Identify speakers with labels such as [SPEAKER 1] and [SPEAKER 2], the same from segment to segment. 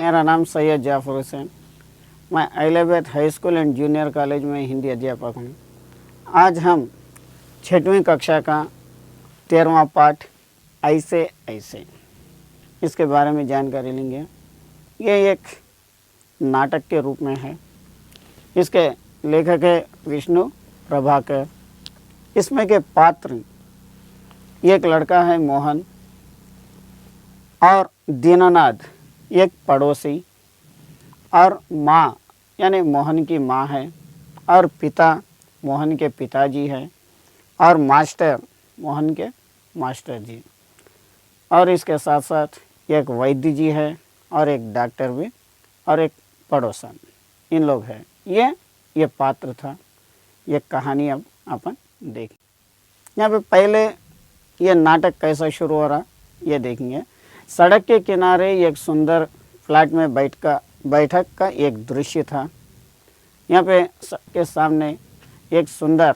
[SPEAKER 1] मेरा नाम सैयद जाफर हुसैन। मैं Elizabeth high school and junior college में हिंदी अध्यापक हूँ। आज हम 6वीं कक्षा का 13वां पाठ ऐसे ऐसे इसके बारे में जानकारी लेंगे। ये एक नाटक के रूप में है। इसके लेखक है विष्णु प्रभाकर। इसमें के पात्र एक लड़का है मोहन और दीनानाथ एक पड़ोसी और माँ यानी मोहन की माँ है और पिता मोहन के पिताजी है और मास्टर मोहन के मास्टर जी और इसके साथ साथ एक वैद्य जी है और एक डॉक्टर भी और एक पड़ोसन। इन लोग हैं। ये पात्र था। ये कहानी अब अपन देखें। यहाँ पे पहले ये नाटक कैसा शुरू हो रहा ये देखेंगे। सड़क के किनारे एक सुंदर फ्लैट में बैठक का एक दृश्य था। यहाँ पे के सामने एक सुंदर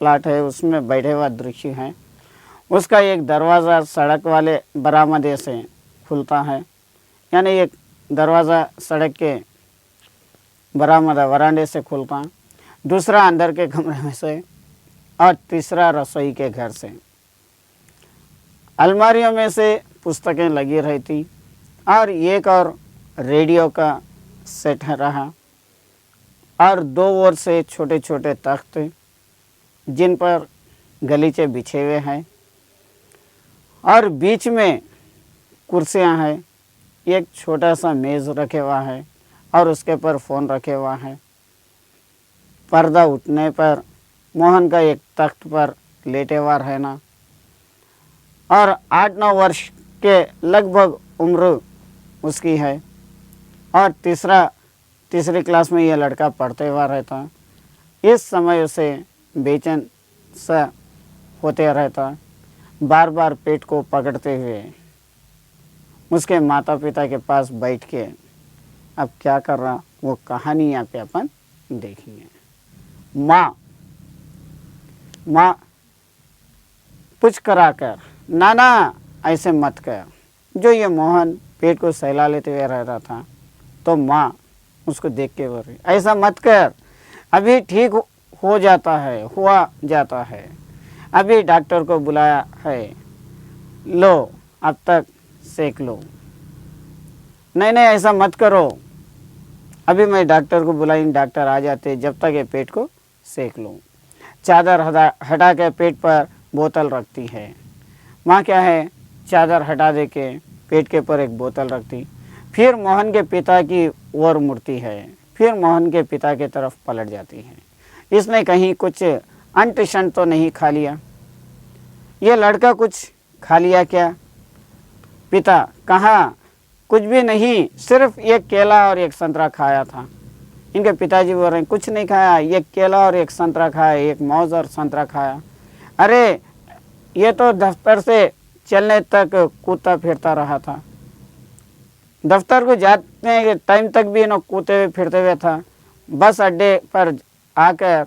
[SPEAKER 1] फ्लैट है, उसमें बैठे हुआ दृश्य है। उसका एक दरवाज़ा सड़क वाले बरामदे से खुलता है, यानी एक दरवाज़ा सड़क के वरांडे से खुलता है, दूसरा अंदर के कमरे में से और तीसरा रसोई के घर से। अलमारियों में से पुस्तकें लगी रहती और एक और रेडियो का सेट रहा और दो ओर से छोटे छोटे तख्त जिन पर गलीचे बिछे हुए हैं और बीच में कुर्सियां हैं। एक छोटा सा मेज़ रखे हुआ है और उसके पर फ़ोन रखे हुआ है। पर्दा उठने पर मोहन का एक तख्त पर लेटे हुआ रहना और 8-9 वर्ष के लगभग उम्र उसकी है और तीसरी क्लास में यह लड़का पढ़ते हुआ रहता। इस समय उसे बेचैन सा होते रहता, बार बार पेट को पकड़ते हुए उसके माता पिता के पास बैठ के अब क्या कर रहा वो कहानी यहाँ पे अपन देखेंगे। माँ कुछ कराकर नाना ऐसे मत कर। जो ये मोहन पेट को सहला लेते हुए रह रहा था तो माँ उसको देख के बोल रही ऐसा मत कर, अभी ठीक हुआ जाता है, अभी डॉक्टर को बुलाया है, लो अब तक सेक लो। नहीं ऐसा मत करो, अभी मैं डॉक्टर को बुलाई, डॉक्टर आ जाते, जब तक ये पेट को सेक लो। चादर हटा के पेट पर बोतल रखती है। माँ क्या है, चादर हटा दे के पेट के पर एक बोतल रखती, फिर मोहन के पिता की ओर मुड़ती है, फिर मोहन के पिता की तरफ पलट जाती है। इसने कहीं कुछ अंट तो नहीं खा लिया? ये लड़का कुछ खा लिया क्या? पिता कहाँ, कुछ भी नहीं, सिर्फ एक केला और एक संतरा खाया था। इनके पिताजी बोल रहे हैं कुछ नहीं खाया, एक केला और एक संतरा खाया, एक मौज और संतरा खाया। अरे ये तो दफ्तर से चलने तक कूदता फिरता रहा था, दफ्तर को जाने टाइम तक भी इन्हों कूदते हुए फिरते हुए था। बस अड्डे पर आकर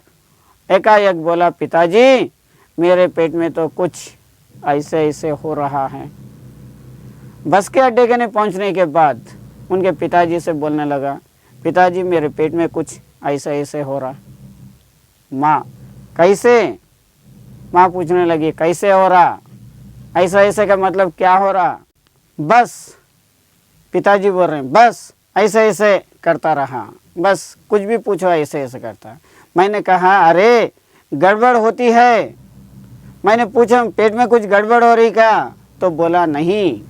[SPEAKER 1] एकाएक बोला पिताजी मेरे पेट में तो कुछ ऐसे ऐसे हो रहा है। बस के अड्डे के नहीं पहुंचने के बाद उनके पिताजी से बोलने लगा पिताजी मेरे पेट में कुछ ऐसे ऐसे हो रहा। माँ कैसे? माँ पूछने लगी कैसे हो रहा, ऐसा ऐसे का मतलब क्या हो रहा? बस पिताजी बोल रहे हैं बस ऐसे ऐसे करता रहा, बस कुछ भी पूछो ऐसे ऐसे करता। मैंने कहा अरे गड़बड़ होती है। मैंने पूछा पेट में कुछ गड़बड़ हो रही क्या? तो बोला नहीं,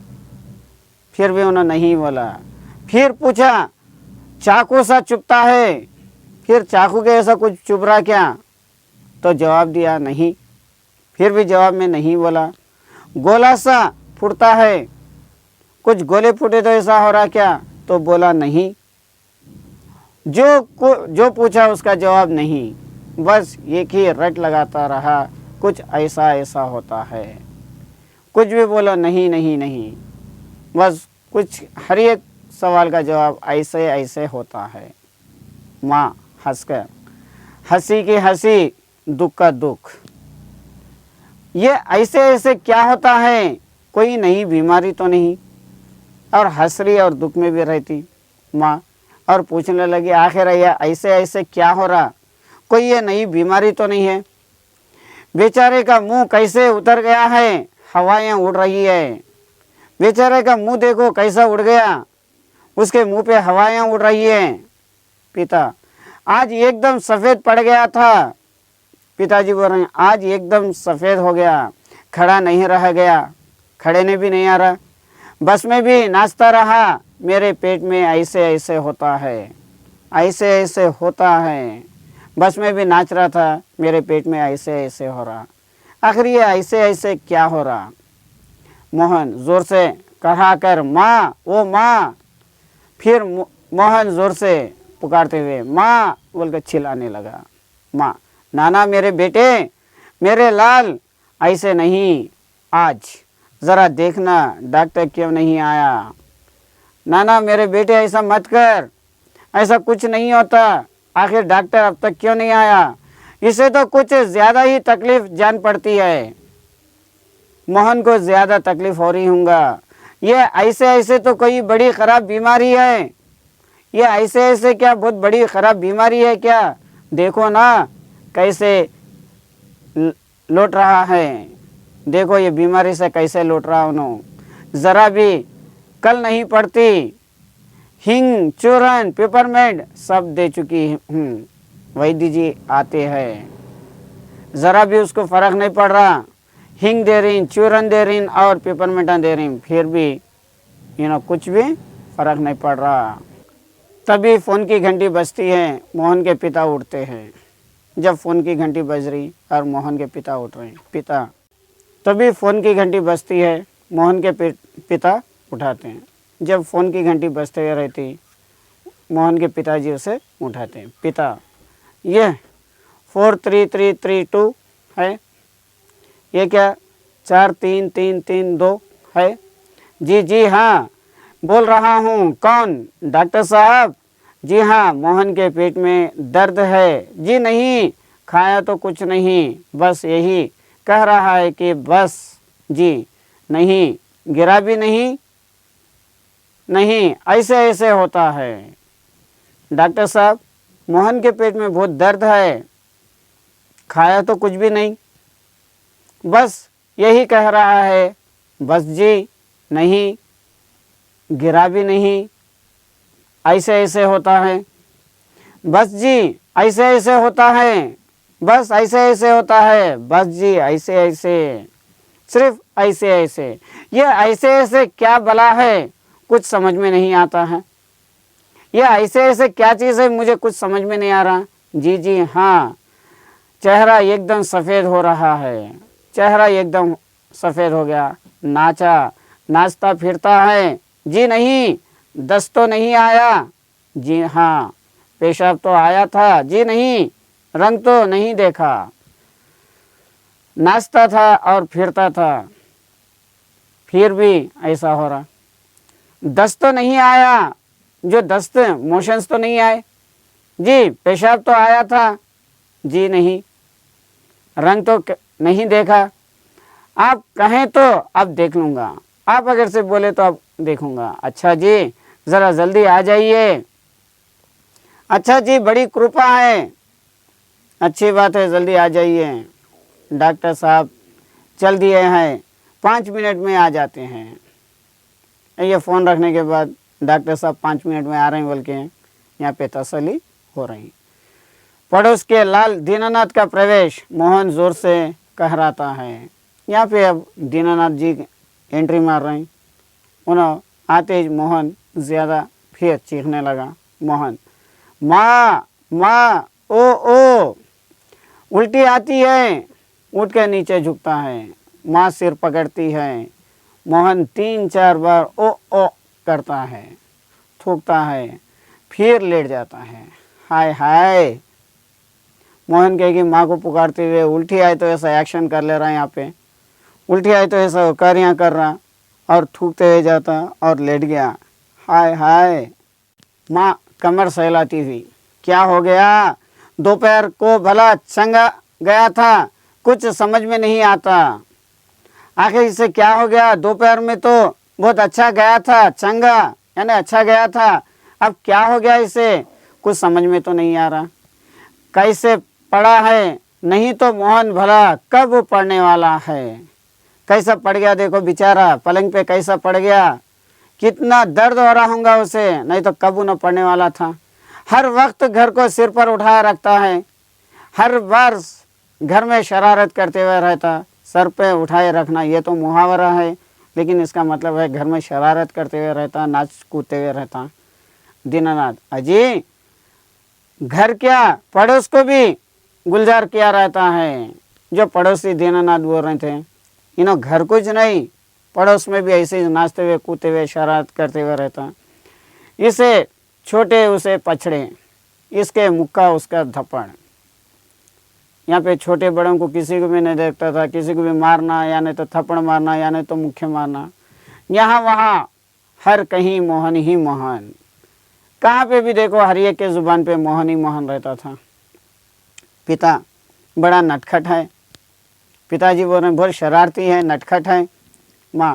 [SPEAKER 1] फिर भी उन्होंने नहीं बोला। फिर पूछा चाकू सा चुभता है, फिर चाकू के ऐसा कुछ चुभ रहा क्या? तो जवाब दिया नहीं, फिर भी जवाब में नहीं बोला। गोला सा फूटता है, कुछ गोले फूटे तो ऐसा हो रहा क्या? तो बोला नहीं। जो पूछा उसका जवाब नहीं, बस एक ही रट लगाता रहा कुछ ऐसा ऐसा होता है। कुछ भी बोला नहीं नहीं नहीं, बस कुछ हर एक सवाल का जवाब ऐसे ऐसे होता है। माँ हंसकर, हंसी की हंसी दुख का दुख। ये ऐसे ऐसे क्या होता है? कोई नई बीमारी तो नहीं? और हंस रही और दुख में भी रहती माँ, और पूछने लगी आखिर ऐसे ऐसे क्या हो रहा, कोई ये नई बीमारी तो नहीं है? बेचारे का मुंह कैसे उतर गया है, हवाएं उड़ रही है। बेचारे का मुंह देखो कैसा उड़ गया, उसके मुंह पे हवाएं उड़ रही है। पिता, आज एकदम सफ़ेद पड़ गया था। पिताजी बोल रहे हैं आज एकदम सफ़ेद हो गया, खड़ा नहीं रह गया, खड़े ने भी नहीं आ रहा, बस में भी नाचता रहा, मेरे पेट में ऐसे ऐसे होता है, ऐसे ऐसे होता है। बस में भी नाच रहा था, मेरे पेट में ऐसे ऐसे हो रहा। आखिर ये ऐसे ऐसे क्या हो रहा? मोहन ज़ोर से कहा कर माँ, ओ माँ। फिर मोहन ज़ोर से पुकारते हुए माँ बोलकर चिल्लाने लगा। माँ, नाना मेरे बेटे, मेरे लाल, ऐसे नहीं, आज ज़रा देखना डॉक्टर क्यों नहीं आया। नाना मेरे बेटे ऐसा मत कर, ऐसा कुछ नहीं होता, आखिर डॉक्टर अब तक क्यों नहीं आया? इसे तो कुछ ज़्यादा ही तकलीफ़ जान पड़ती है। मोहन को ज़्यादा तकलीफ़ हो रही होगा। ये ऐसे ऐसे तो कोई बड़ी ख़राब बीमारी है, ये ऐसे ऐसे क्या बहुत बड़ी ख़राब बीमारी है क्या? देखो ना कैसे लौट रहा है, देखो ये बीमारी से कैसे लौट रहा हूँ। ज़रा भी कल नहीं पड़ती, हिंग, चूरन, पेपरमेंट सब दे चुकी हूँ, वैद्य जी आते हैं, ज़रा भी उसको फ़र्क नहीं पड़ रहा। हिंग दे रही, चूरन दे रही और पेपरमेंटा दे रही, फिर भी कुछ भी फ़र्क नहीं पड़ रहा। तभी फ़ोन की घंटी बजती है, मोहन के पिता उठते हैं। जब फ़ोन की घंटी बज रही और मोहन के पिता उठ रहे हैं, पिता, तभी फ़ोन की घंटी बजती है, मोहन के पिता उठाते हैं। जब फ़ोन की घंटी बजते हुए रहती, मोहन के पिताजी उसे उठाते हैं। पिता, ये 43332 है, ये क्या 43332 है? जी जी हाँ, बोल रहा हूँ। कौन? डॉक्टर साहब? जी हाँ, मोहन के पेट में दर्द है। जी नहीं, खाया तो कुछ नहीं, बस यही कह रहा है कि बस। जी नहीं, गिरा भी नहीं, नहीं ऐसे ऐसे होता है। डॉक्टर साहब, मोहन के पेट में बहुत दर्द है, खाया तो कुछ भी नहीं, बस यही कह रहा है, बस जी नहीं, गिरा भी नहीं, ऐसे ऐसे होता है, बस जी ऐसे ऐसे होता है, बस ऐसे ऐसे होता है, बस जी ऐसे ऐसे, सिर्फ ऐसे ऐसे। ये ऐसे ऐसे क्या भला है, कुछ समझ में नहीं आता है। ये ऐसे ऐसे क्या चीज़ है, मुझे कुछ समझ में नहीं आ रहा। जी जी हाँ, चेहरा एकदम सफ़ेद हो रहा है, चेहरा एकदम सफ़ेद हो गया। नाचता फिरता है। जी नहीं, दस्त तो नहीं आया। जी हाँ, पेशाब तो आया था। जी नहीं, रंग तो नहीं देखा। नाचता था और फिरता था, फिर भी ऐसा हो रहा। दस्त तो नहीं आया, जो दस्त मोशंस तो नहीं आए। जी, पेशाब तो आया था। जी नहीं, रंग तो नहीं देखा। आप कहें तो अब देख लूँगा, आप अगर से बोले तो अब देखूँगा। अच्छा जी, ज़रा जल्दी आ जाइए। अच्छा जी, बड़ी कृपा है, अच्छी बात है, जल्दी आ जाइए। डॉक्टर साहब चल दिए हैं, 5 मिनट में आ जाते हैं। ये फ़ोन रखने के बाद डॉक्टर साहब 5 मिनट में आ रहे हैं बोल के यहाँ पे तसल्ली हो रही। पड़ोस के लाल दीनानाथ का प्रवेश, मोहन ज़ोर से कह रहा है। यहाँ पे अब दीनानाथ जी एंट्री मार रहे हैं। उन्होंने आते ही मोहन ज़्यादा फिर चीखने लगा। मोहन, माँ माँ, ओ उल्टी आती है। उठ के नीचे झुकता है, माँ सिर पकड़ती है। मोहन 3-4 बार ओ करता है, थूकता है, फिर लेट जाता है। हाय हाय, मोहन कहेगी माँ को पुकारते हुए, उल्टी आए तो ऐसा एक्शन कर ले रहा है, यहाँ पे उल्टी आए तो ऐसा कार्य कर रहा, और थूकते हुए जाता और लेट गया। हाय हाय, माँ कमर सहलाती हुई, क्या हो गया? दोपहर को भला चंगा गया था, कुछ समझ में नहीं आता। आखिर इसे क्या हो गया? दोपहर में तो बहुत अच्छा गया था, चंगा यानी अच्छा गया था, अब क्या हो गया इसे, कुछ समझ में तो नहीं आ रहा। कैसे पढ़ा है, नहीं तो मोहन भला कब वो पढ़ने वाला है। कैसा पड़ गया देखो बेचारा, पलंग पे कैसा पड़ गया, कितना दर्द हो रहा होगा उसे, नहीं तो कब वो न पढ़ने वाला था। हर वक्त घर को सिर पर उठाए रखता है, हर बार घर में शरारत करते हुए रहता। सर पे उठाए रखना ये तो मुहावरा है, लेकिन इसका मतलब है घर में शरारत करते हुए रहता, नाच कूदते हुए रहता दिन रात। अजी घर क्या, पड़ोस को भी गुलजार किया रहता है। जो पड़ोसी दीनानाथ बोल रहे थे, इन्हों घर कुछ नहीं, पड़ोस में भी ऐसे ही नाचते हुए कूदते हुए शरारत करते हुए रहता। इसे छोटे उसे पछड़े, इसके मुक्का उसका धपड़। यहाँ पे छोटे बड़ों को किसी को भी नहीं देखता था, किसी को भी मारना या नहीं तो थप्पड़ मारना या नहीं तो मुक्के मारना। यहाँ वहाँ हर कहीं मोहन ही मोहन, कहाँ पे भी देखो हर एक के जुबान पे मोहन ही मोहन रहता था। पिता बड़ा नटखट है, पिताजी बोल रहे हैं बहुत शरारती है, नटखट है। माँ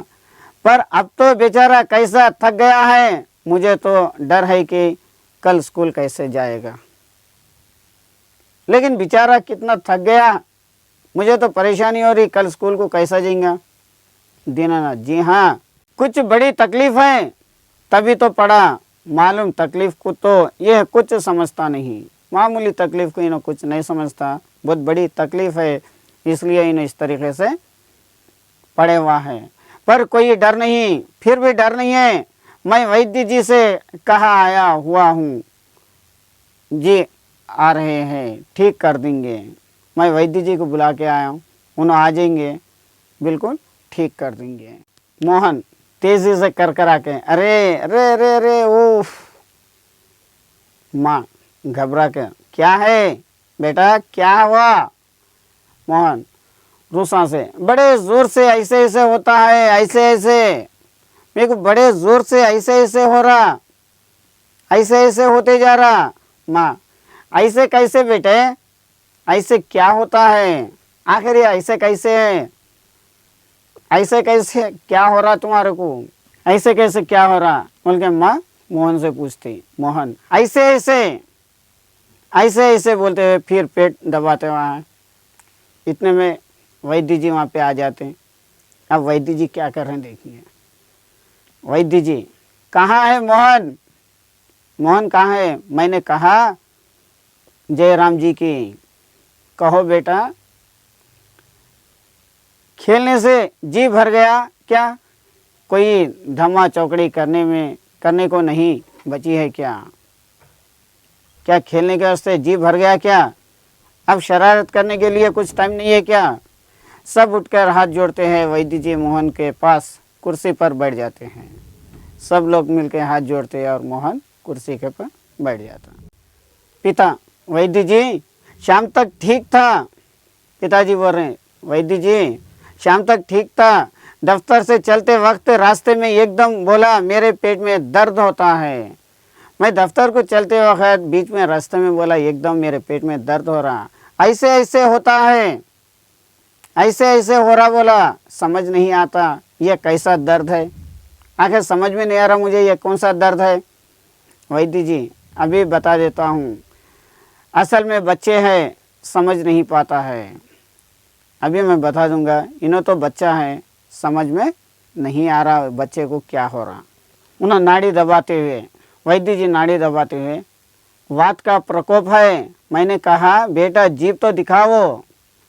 [SPEAKER 1] पर अब तो बेचारा कैसा थक गया है, मुझे तो डर है कि कल स्कूल कैसे जाएगा। लेकिन बेचारा कितना थक गया, मुझे तो परेशानी हो रही, कल स्कूल को कैसा जाएगा। दीनानाथ जी हाँ, कुछ बड़ी तकलीफ है तभी तो पढ़ा, मालूम तकलीफ को तो यह कुछ समझता नहीं। मामूली तकलीफ को इन्हें कुछ नहीं समझता, बहुत बड़ी तकलीफ है, इसलिए इन्हें इस तरीके से पड़े हुआ है। पर कोई डर नहीं, फिर भी डर नहीं है। मैं वैद्य जी से कहा आया हुआ हूँ, जी आ रहे हैं, ठीक कर देंगे। मैं वैद्य जी को बुला के आया हूँ, उन्हें आ जाएंगे, बिल्कुल ठीक कर देंगे। मोहन तेजी से कर कर आके अरे अरे अरे अरे ओफ। माँ घबरा के क्या है बेटा, क्या हुआ। मोहन रूसा से बड़े जोर से ऐसे ऐसे होता है, ऐसे ऐसे मेरे को बड़े जोर से ऐसे ऐसे हो रहा, ऐसे ऐसे होते जा रहा। माँ ऐसे कैसे बेटे, ऐसे क्या होता है, आखिर ये ऐसे कैसे है, ऐसे कैसे क्या हो रहा तुम्हारे को, ऐसे कैसे क्या हो रहा बोल के माँ मोहन से पूछती। मोहन ऐसे ऐसे ऐसे ऐसे बोलते हुए फिर पेट दबाते हुए, इतने में वैद्य जी वहाँ पे आ जाते हैं। अब वैद्य जी क्या कर रहे हैं देखिए। वैद्य जी कहाँ है मोहन, मोहन कहाँ है। मैंने कहा जयराम जी की, कहो बेटा खेलने से जी भर गया क्या, कोई धमा चौकड़ी करने को नहीं बची है क्या, क्या खेलने के वास्ते जी भर गया क्या, अब शरारत करने के लिए कुछ टाइम नहीं है क्या। सब उठकर हाथ जोड़ते हैं, वैद्य जी मोहन के पास कुर्सी पर बैठ जाते हैं। सब लोग मिलकर हाथ जोड़ते हैं और मोहन कुर्सी के पर बैठ जाता। पिता वैद्य जी शाम तक ठीक था, पिताजी बोल रहे हैं वैद्य जी शाम तक ठीक था, दफ्तर से चलते वक्त रास्ते में एकदम बोला मेरे पेट में दर्द होता है। मैं दफ्तर को चलते वक्त बीच में रास्ते में बोला एकदम मेरे पेट में दर्द हो रहा, ऐसे ऐसे होता है, ऐसे ऐसे हो रहा बोला। समझ नहीं आता ये कैसा दर्द है, आखिर समझ में नहीं आ रहा मुझे ये कौन सा दर्द है। वैद्य जी अभी बता देता हूँ, असल में बच्चे हैं समझ नहीं पाता है, अभी मैं बता दूंगा। इन्हों तो बच्चा है, समझ में नहीं आ रहा बच्चे को क्या हो रहा। उन्हें नाड़ी दबाते हुए, वैद्य जी नाड़ी दबाते हुए, वात का प्रकोप है। मैंने कहा बेटा जीभ तो दिखाओ,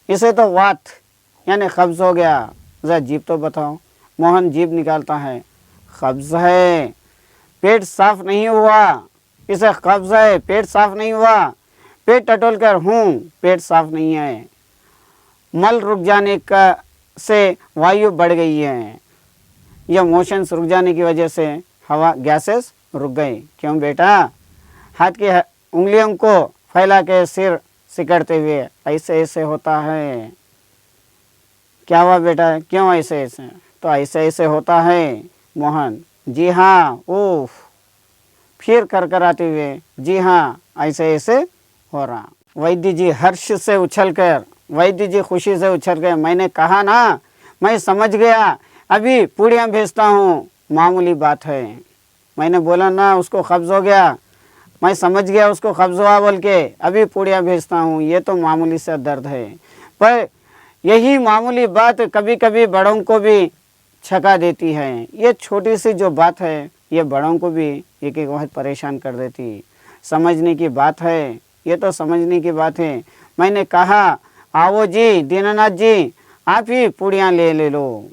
[SPEAKER 1] इसे तो वात यानी कब्ज हो गया, जरा जीभ तो बताओ। मोहन जीभ निकालता है, कब्ज है, पेट साफ नहीं हुआ, इसे कब्ज है, पेट साफ नहीं हुआ। पेट टटोल कर हूँ, पेट साफ नहीं है, मल रुक जाने का से वायु बढ़ गई है, यह मोशंस रुक जाने की वजह से हवा गैसेस रुक गई। क्यों बेटा, हाथ की उंगलियों को फैला के सिर सिकड़ते हुए ऐसे ऐसे होता है। क्या हुआ बेटा, क्यों ऐसे ऐसे, तो ऐसे ऐसे होता है। मोहन जी हाँ, उफ, फिर करकराते हुए जी हाँ ऐसे ऐसे हो रहा। वैद्य जी हर्ष से उछलकर, वैद्य जी खुशी से उछल कर, मैंने कहा ना, मैं समझ गया, अभी पूड़ियाँ भेजता हूँ, मामूली बात है। मैंने बोला ना उसको कब्ज़ हो गया, मैं समझ गया उसको कब्ज़ हुआ बोल के, अभी पूड़ियाँ भेजता हूँ, ये तो मामूली सा दर्द है। पर यही मामूली बात कभी कभी बड़ों को भी छका देती है। ये छोटी सी जो बात है ये बड़ों को भी एक एक वक्त परेशान कर देती। समझने की बात है, ये तो समझने की बात है। मैंने कहा आओ जी दीनानाथ जी, आप ही पूड़ियाँ ले लो।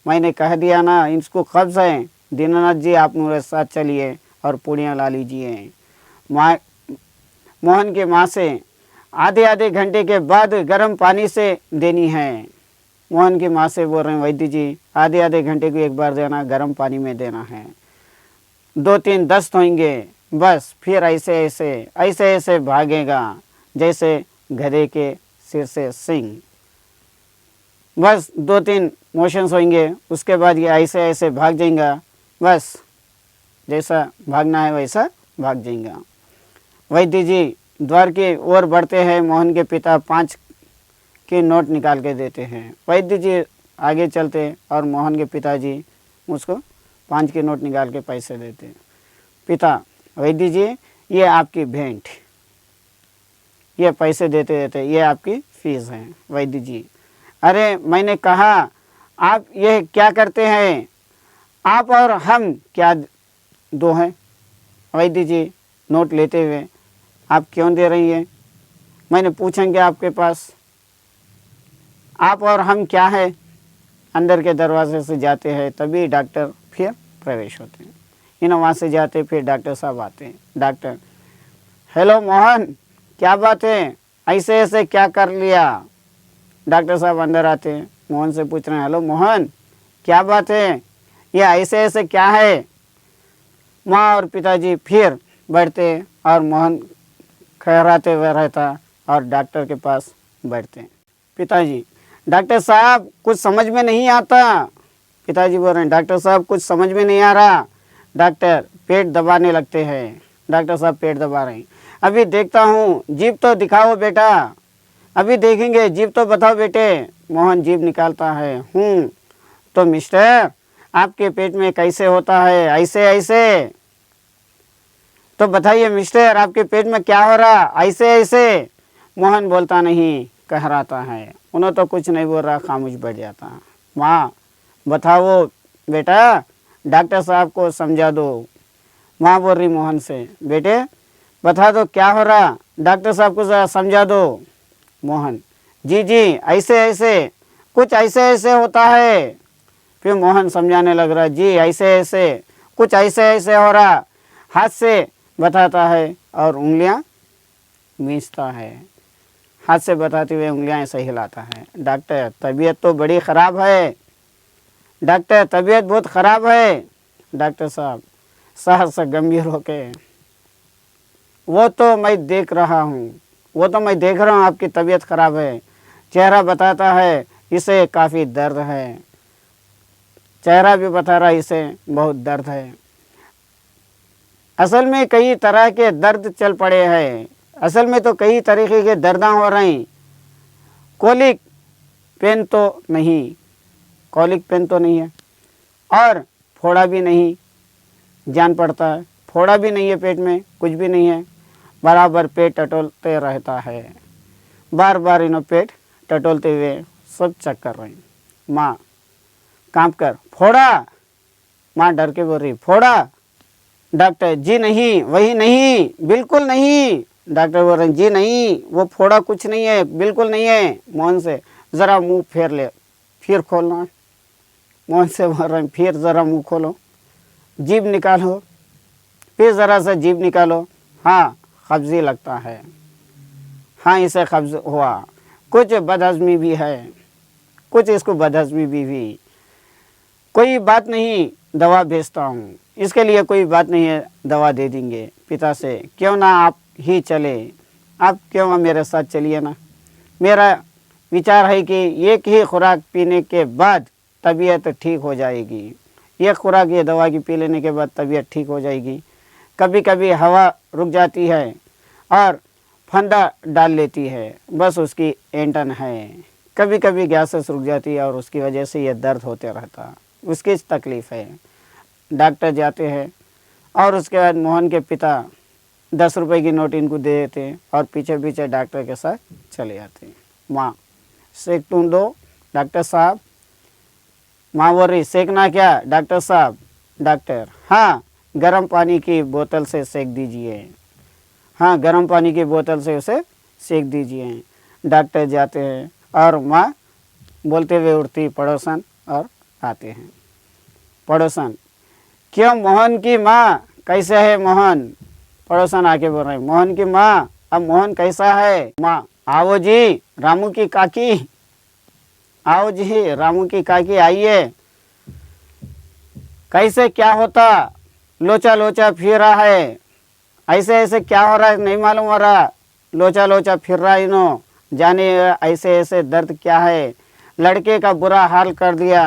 [SPEAKER 1] मैंने कह दिया ना इसको कब्ज़ है, दीनानाथ जी आप मेरे साथ चलिए और पूड़ियाँ ला लीजिए। माँ मोहन के माँ से आधे आधे घंटे के बाद गर्म पानी से देनी है। मोहन की माँ से बोल रहे हैं वैद्य जी आधे आधे घंटे को एक बार देना, गर्म पानी में देना है। 2-3 दस्त होंगे बस, फिर ऐसे ऐसे ऐसे ऐसे भागेगा जैसे गधे के सिर से सिंह। बस 2-3 मोशंस होंगे, उसके बाद ये ऐसे ऐसे भाग जाएगा, बस जैसा भागना है वैसा भाग जाएगा। वैद्य जी द्वार की ओर बढ़ते हैं। मोहन के पिता 5 के नोट निकाल के देते हैं। वैद्य जी आगे चलते और मोहन के पिताजी उसको 5 के नोट निकाल के पैसे देते। पिता वैद्य जी ये आपकी भेंट, ये पैसे देते देते ये आपकी फीस है। वैद्य जी अरे मैंने कहा आप ये क्या करते हैं, आप और हम क्या दो हैं। वैद्य जी नोट लेते हुए आप क्यों दे रही हैं, मैंने पूछेंगे आपके पास आप और हम क्या है। अंदर के दरवाजे से जाते हैं तभी डॉक्टर फिर प्रवेश होते हैं। इन वहाँ से जाते फिर डॉक्टर साहब आते हैं। डॉक्टर हेलो मोहन क्या बात है, ऐसे ऐसे क्या कर लिया। डॉक्टर साहब अंदर आते हैं, मोहन से पूछ रहे हैं हेलो मोहन क्या बात है, ये ऐसे ऐसे क्या है। माँ और पिताजी फिर बैठते और मोहन खहराते हुए रहता और डॉक्टर के पास बैठते। पिताजी डॉक्टर साहब कुछ समझ में नहीं आता। पिताजी बोल रहे हैं डॉक्टर साहब कुछ समझ में नहीं आ रहा। डॉक्टर पेट दबाने लगते हैं। डॉक्टर साहब पेट दबा रहे हैं। अभी देखता हूँ, जीभ तो दिखाओ बेटा, अभी देखेंगे, जीभ तो बताओ बेटे। मोहन जीभ निकालता है। तो मिस्टर आपके पेट में कैसे होता है, ऐसे ऐसे तो बताइए मिस्टर आपके पेट में क्या हो रहा, ऐसे ऐसे। मोहन बोलता नहीं, कहराता है। उन्हें तो कुछ नहीं बोल रहा, खामोश बैठ जाता। माँ बताओ बेटा, डॉक्टर साहब को समझा दो। माँ बोल रही मोहन से बेटे बता दो क्या हो रहा, डॉक्टर साहब को ज़रा समझा दो। मोहन जी जी ऐसे ऐसे कुछ ऐसे ऐसे होता है। फिर मोहन समझाने लग रहा, जी ऐसे ऐसे कुछ ऐसे ऐसे हो रहा। हाथ से बताता है और उंगलियां मींचता है। हाथ से बताते हुए उंगलियां ऐसे हिलाता है। डॉक्टर तबीयत तो बड़ी ख़राब है, डॉक्टर तबीयत बहुत ख़राब है। डॉक्टर साहब सहसा गंभीर होके वो तो मैं देख रहा हूँ, वो तो मैं देख रहा हूँ आपकी तबीयत ख़राब है। चेहरा बताता है इसे काफ़ी दर्द है, चेहरा भी बता रहा है इसे बहुत दर्द है। असल में कई तरह के दर्द चल पड़े हैं, असल में तो कई तरीके के दर्द हो रहे हैं। कॉलिक पेन तो नहीं, कॉलिक पेन तो नहीं है, और फोड़ा भी नहीं, जान पड़ता है फोड़ा भी नहीं है, पेट में कुछ भी नहीं है, बराबर पेट टटोलते रहता है। बार बार इन्हों पेट टटोलते हुए सब चेक कर रहे हैं। माँ कांप कर फोड़ा, माँ डर के बोल रही फोड़ा। डॉक्टर जी नहीं, वही नहीं, बिल्कुल नहीं। डॉक्टर बोल रहे हैं जी नहीं, वो फोड़ा कुछ नहीं है, बिल्कुल नहीं है। मोहन से ज़रा मुंह फेर ले, फिर खोलना। मोहन से बोल रहे हैं फिर ज़रा मुंह खोलो, जीभ निकालो, फिर ज़रा सा जीभ निकालो। हाँ कब्ज़ी लगता है, हाँ इसे कब्ज़ हुआ, कुछ बदहज़मी भी है, कुछ इसको बदहज़मी भी। कोई बात नहीं, दवा भेजता हूँ, इसके लिए कोई बात नहीं है, दवा दे देंगे। पिता से क्यों ना आप ही चले, आप क्यों मेरे साथ चलिए ना। मेरा विचार है कि एक ही खुराक पीने के बाद तबीयत ठीक हो जाएगी, एक खुराक ये दवा की पी लेने के बाद तबीयत ठीक हो जाएगी। कभी कभी हवा रुक जाती है और फंदा डाल लेती है, बस उसकी एंटन है। कभी कभी गैसेस रुक जाती है और उसकी वजह से ये दर्द होते रहता, उसकी तकलीफ़ है। डॉक्टर जाते हैं और उसके बाद मोहन के पिता 10 रुपए की नोट इनको दे देते हैं और पीछे पीछे डॉक्टर के साथ चले जाते हैं। माँ सेक तुम दो डॉक्टर साहब। माँ बोल रही सेकना क्या डॉक्टर साहब। डॉक्टर हाँ गर्म पानी की बोतल से सेक दीजिए। हाँ गर्म पानी की बोतल से उसे सेक दीजिए। डॉक्टर जाते हैं और माँ बोलते हुए उठती पड़ोसन और आते हैं। पड़ोसन क्यों मोहन की माँ कैसे है मोहन। पड़ोसन आके बोल रहे हैं मोहन की माँ अब मोहन कैसा है। माँ आओ जी रामू की काकी, आओ जी रामू की काकी आइए। कैसे क्या होता लोचा लोचा फिर रहा है। ऐसे ऐसे क्या हो रहा है नहीं मालूम हो रहा। लोचा लोचा फिर रहा इनो जाने ऐसे ऐसे दर्द क्या है। लड़के का बुरा हाल कर दिया।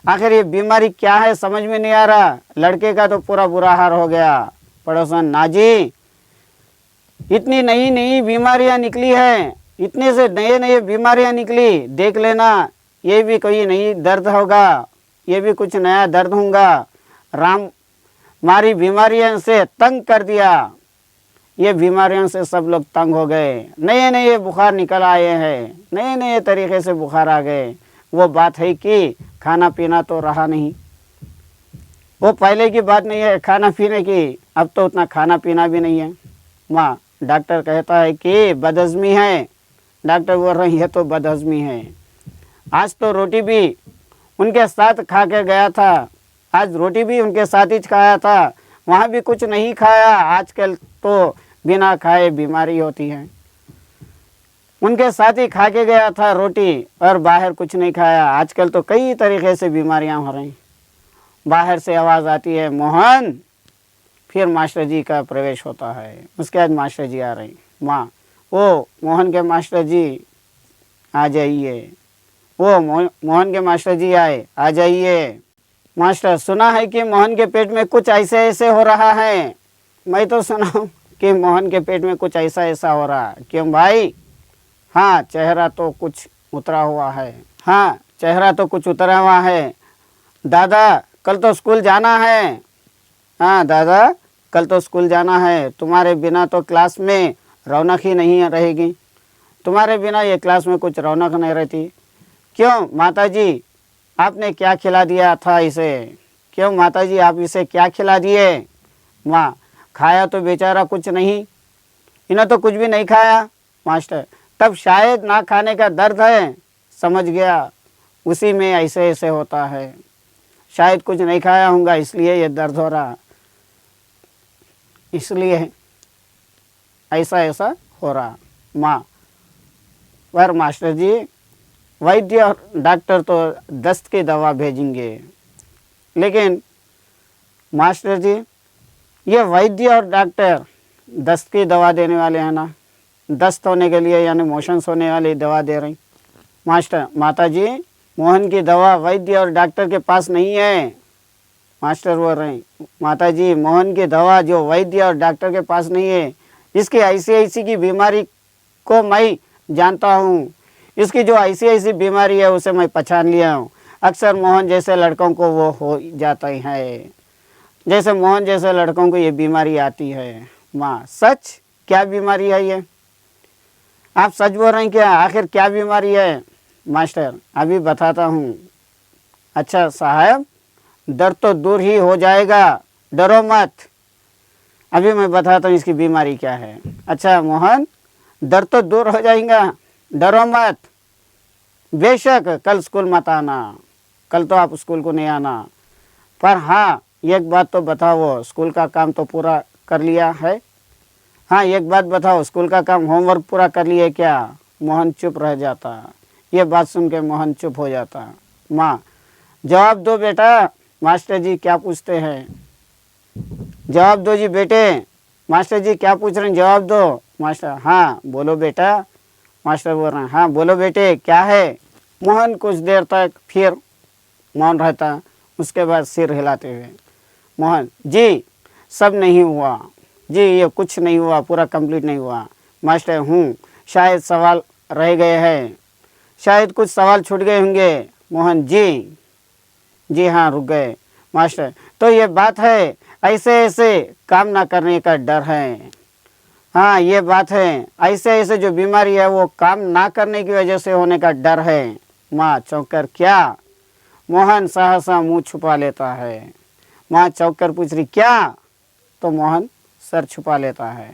[SPEAKER 1] आखिर ये बीमारी क्या है समझ में नहीं आ रहा। लड़के का तो पूरा बुरा हाल हो गया। पड़ोसन नाजी इतनी नई नई बीमारियां निकली है, इतने से नए नए बीमारियां निकली देख लेना। ये भी कोई नई दर्द होगा, ये भी कुछ नया दर्द होगा। राम मारी बीमारियों से तंग कर दिया। ये बीमारियों से सब लोग तंग हो गए। नए नए बुखार निकल आए हैं, नए नए तरीके से बुखार आ गए। वो बात है कि खाना पीना तो रहा नहीं। वो पहले की बात नहीं है खाना पीने की, अब तो उतना खाना पीना भी नहीं है। माँ डॉक्टर कहता है कि बदहज़मी है। डॉक्टर बोल रहे हैं तो बदहज़मी है। आज तो रोटी भी उनके साथ खा के गया था। आज रोटी भी उनके साथ ही खाया था, वहाँ भी कुछ नहीं खाया। आजकल तो बिना खाए बीमारी होती है। उनके साथ ही खा के गया था रोटी और बाहर कुछ नहीं खाया। आजकल तो कई तरीके से बीमारियां हो रही। बाहर से आवाज़ आती है मोहन, फिर मास्टर जी का प्रवेश होता है। उसके बाद मास्टर जी आ रही। माँ वो मोहन के मास्टर जी आ जाइए। वो मोहन के मास्टर जी आए, आ जाइए। मास्टर सुना है कि मोहन के पेट में कुछ ऐसे ऐसे हो रहा है। मैं तो सुना हूँ कि मोहन के पेट में कुछ ऐसा ऐसा हो रहा है। क्यों भाई। हाँ चेहरा तो कुछ उतरा हुआ है। हाँ चेहरा तो कुछ उतरा हुआ है। दादा कल तो स्कूल जाना है। हाँ दादा कल तो स्कूल जाना है। तुम्हारे बिना तो क्लास में रौनक ही नहीं रहेगी। तुम्हारे बिना ये क्लास में कुछ रौनक नहीं रहती। क्यों माताजी आपने क्या खिला दिया था इसे। क्यों माताजी आप इसे क्या खिला दिए। माँ खाया तो बेचारा कुछ नहीं, इन्हें तो कुछ भी नहीं खाया। मास्टर तब शायद ना खाने का दर्द है। समझ गया उसी में ऐसे ऐसे होता है। शायद कुछ नहीं खाया होगा इसलिए ये दर्द हो रहा, इसलिए ऐसा ऐसा हो रहा। माँ पर मास्टर जी वैद्य और डॉक्टर तो दस्त की दवा भेजेंगे, लेकिन मास्टर जी ये वैद्य और डॉक्टर दस्त की दवा देने वाले हैं ना। दस्त होने के लिए यानी मोशंस होने वाली दवा दे रही। मास्टर माता जी मोहन की दवा वैद्य और डॉक्टर के पास नहीं है। मास्टर बोल रहे माता जी मोहन की दवा जो वैद्य और डॉक्टर के पास नहीं है। इसकी ऐसी ऐसी की बीमारी को मैं जानता हूँ। इसकी जो ऐसी ऐसी बीमारी है उसे मैं पहचान लिया हूँ। अक्सर मोहन जैसे लड़कों को वो हो जाता है। जैसे मोहन जैसे लड़कों को ये बीमारी आती है। माँ सच क्या बीमारी है ये। आप सच बोल रहे हैं क्या। आखिर क्या बीमारी है। मास्टर अभी बताता हूँ। अच्छा साहब दर्द तो दूर ही हो जाएगा, डरो मत। अभी मैं बताता हूँ इसकी बीमारी क्या है। अच्छा मोहन दर्द तो दूर हो जाएगा, डरो मत। बेशक कल स्कूल मत आना, कल तो आप स्कूल को नहीं आना। पर हाँ एक बात तो बताओ, स्कूल का काम तो पूरा कर लिया है। हाँ एक बात बताओ, स्कूल का काम होमवर्क पूरा कर लिए क्या। मोहन चुप रह जाता। ये बात सुन के मोहन चुप हो जाता। माँ जवाब दो बेटा, मास्टर जी क्या पूछते हैं। जवाब दो जी बेटे, मास्टर जी क्या पूछ रहे हैं जवाब दो। मास्टर हाँ बोलो बेटा। मास्टर बोल रहे हैं हाँ बोलो बेटे क्या है। मोहन कुछ देर तक फिर मौन रहता, उसके बाद सिर हिलाते हुए मोहन जी सब नहीं हुआ जी, ये कुछ नहीं हुआ, पूरा कंप्लीट नहीं हुआ। मास्टर हूँ शायद सवाल रह गए हैं, शायद कुछ सवाल छूट गए होंगे। मोहन जी हाँ रुक गए। मास्टर। तो ये बात है, ऐसे ऐसे काम ना करने का डर है। हाँ, ये बात है, ऐसे ऐसे जो बीमारी है वो काम ना करने की वजह से होने का डर है। माँ चौंक कर क्या? मोहन सहसा मुंह छुपा लेता है। माँ चौंक कर पूछ रही क्या? तो मोहन सर छुपा लेता है।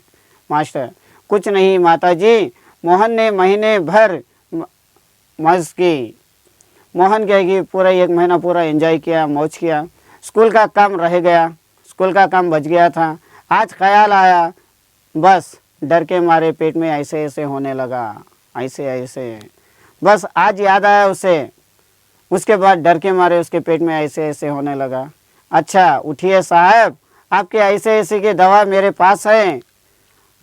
[SPEAKER 1] मास्टर, कुछ नहीं माताजी, मोहन ने महीने भर मौज की। मोहन कहेगी पूरा 1 महीना पूरा एंजॉय किया, मौज किया। स्कूल का काम रह गया, स्कूल का काम बच गया था। आज ख्याल आया, बस डर के मारे पेट में ऐसे ऐसे होने लगा, ऐसे ऐसे। बस आज याद आया उसे, उसके बाद डर के मारे उसके पेट में ऐसे ऐसे होने लगा। अच्छा उठिए साहब, आपके ऐसे ऐसे की दवा मेरे पास है,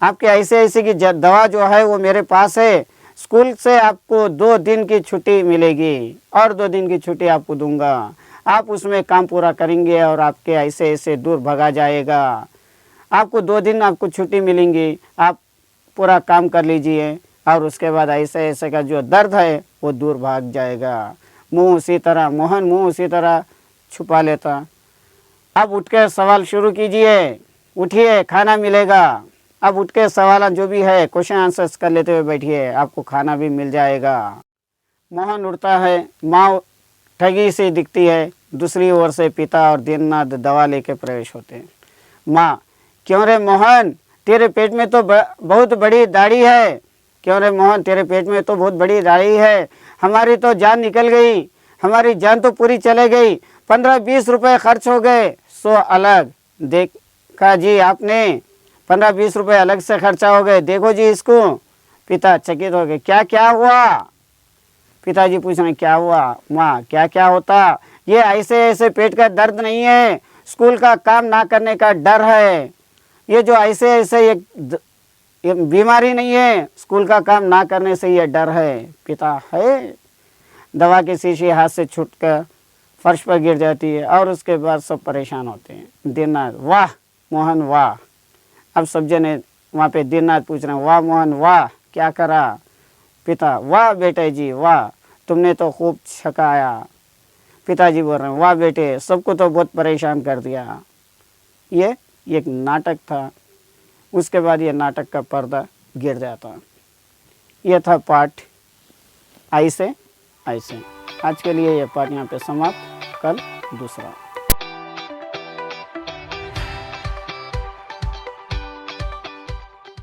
[SPEAKER 1] आपके ऐसे ऐसे की दवा जो है वो मेरे पास है। स्कूल से आपको 2 दिन की छुट्टी मिलेगी और 2 दिन की छुट्टी आपको दूंगा। आप उसमें काम पूरा करेंगे और आपके ऐसे ऐसे दूर भगा जाएगा। आपको 2 दिन आपको छुट्टी मिलेंगी, आप पूरा काम कर लीजिए और उसके बाद ऐसे ऐसे का जो दर्द है वो दूर भाग जाएगा। मुंह उसी तरह, मोहन मुंह उसी तरह छुपा लेता। अब उठकर सवाल शुरू कीजिए, उठिए खाना मिलेगा। अब उठ के सवाल जो भी है क्वेश्चन आंसर्स कर लेते हुए बैठिए, आपको खाना भी मिल जाएगा। मोहन उठता है, माँ ठगी से दिखती है। दूसरी ओर से पिता और दीननाथ दवा लेके प्रवेश होते हैं। माँ, क्यों रे मोहन, तेरे पेट में तो बहुत बड़ी दाढ़ी है। क्यों रे मोहन, तेरे पेट में तो बहुत बड़ी दाढ़ी है। हमारी तो जान निकल गई, हमारी जान तो पूरी चले गई। 15-20 रुपए खर्च हो गए, 100 अलग। देखा जी आपने, 15-20 रुपए अलग से खर्चा हो गए, देखो जी इसको। पिता चकित हो गए, क्या क्या हुआ? पिताजी पूछ रहे क्या हुआ? माँ, क्या क्या होता? ये ऐसे ऐसे पेट का दर्द नहीं है, स्कूल का काम ना करने का डर है। ये जो ऐसे ऐसे ये बीमारी नहीं है, स्कूल का काम ना करने से ये डर है। पिता है, दवा की शीशी हाथ से छूटकर फर्श पर गिर जाती है और उसके बाद सब परेशान होते हैं। दीननाथ, वाह मोहन वाह। अब सब जने वहाँ पे दीननाथ पूछ रहे हैं, वाह मोहन वाह, क्या करा? पिता, वाह बेटे जी वाह, तुमने तो खूब छकाया। पिताजी बोल रहे हैं, वाह बेटे, सबको तो बहुत परेशान कर दिया। ये एक नाटक था। उसके बाद ये नाटक का पर्दा गिर जाता। ये था पाठ ऐसे ऐसे। आज के लिए ये पाठ यहाँ पे समाप्त, कल दूसरा।